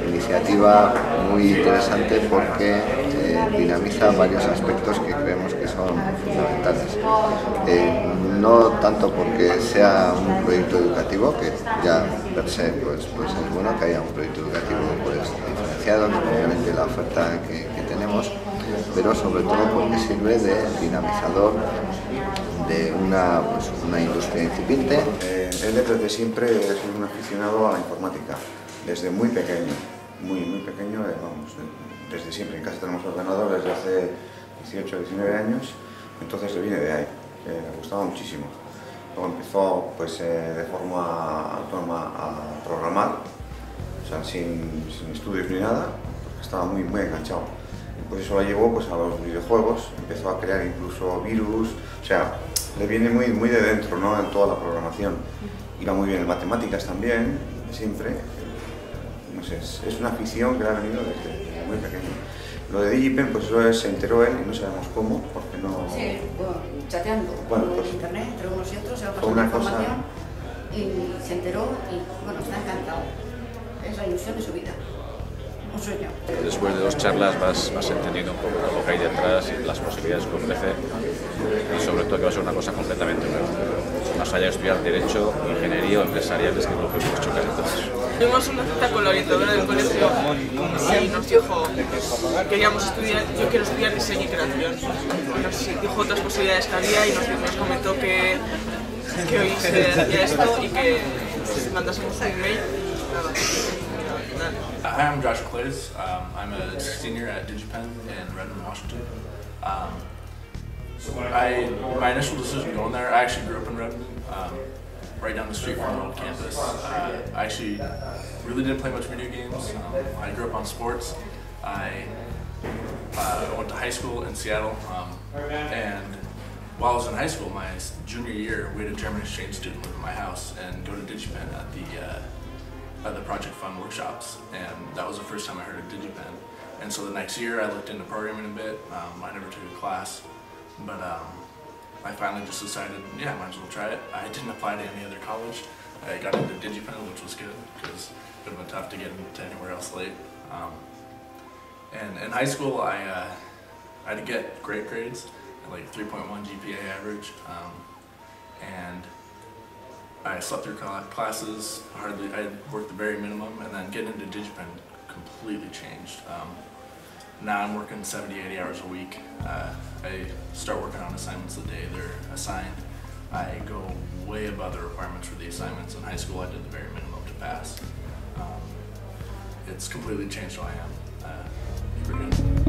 Iniciativa muy interesante porque dinamiza varios aspectos que creemos que son fundamentales. No tanto porque sea un proyecto educativo, que ya per se pues es bueno que haya un proyecto educativo diferenciado, que complemente la oferta que tenemos, pero sobre todo porque sirve de dinamizador de una industria incipiente. Él desde siempre es un aficionado a la informática, desde muy pequeño, muy pequeño, vamos, desde siempre. En casa tenemos ordenador desde hace 18 o 19 años, entonces le viene de ahí, le gustaba muchísimo. Luego empezó pues, de forma autónoma a programar, o sea, sin estudios ni nada, porque estaba muy enganchado. Pues eso la llevó pues, a los videojuegos, empezó a crear incluso virus, o sea, le viene muy de dentro, ¿no?, en toda la programación. Iba muy bien en matemáticas también, siempre. No sé, es una afición que le ha venido desde muy pequeño. Lo de DigiPen, pues eso se enteró él y no sabemos cómo, porque no... Sí, bueno, chateando por internet, entre unos y otros, se va pasando información y se enteró y bueno, está encantado. Es la ilusión de su vida, un sueño. Después de 2 charlas vas entendiendo un poco lo que hay detrás y las posibilidades que ofrece, y sobre todo que va a ser una cosa completamente nueva. Más allá de estudiar Derecho, Ingeniería o Empresariales, que es lo que hemos hecho casi todos. Tuvimos una cita con la orientadora del colegio y nos dijo queríamos estudiar, yo quiero estudiar diseño y creación. Nos dijo otras posibilidades que había y nos comentó que hoy se hacía esto y que mandásemos un email. Hi, I'm Josh Clays. I'm a senior at DigiPen in Redmond, Washington. My initial decision going there, I actually grew up in Redmond, right down the street from the old campus. I actually really didn't play much video games. I grew up on sports. I went to high school in Seattle, and while I was in high school, my junior year, we had a German exchange student live in my house and go to DigiPen at the Project Fund workshops, and that was the first time I heard of DigiPen. And so the next year, I looked into programming a bit. I never took a class, but I finally just decided, yeah, I might as well try it. I didn't apply to any other college. I got into DigiPen, which was good because it would have been tough to get into anywhere else late. And in high school, I had to get great grades, like 3.1 GPA average, and I slept through classes. I worked the very minimum, and then getting into DigiPen completely changed. Now I'm working 70, 80 hours a week. I start working on assignments the day they're assigned. I go way above the requirements for the assignments. In high school, I did the very minimum to pass. It's completely changed who I am. Pretty good.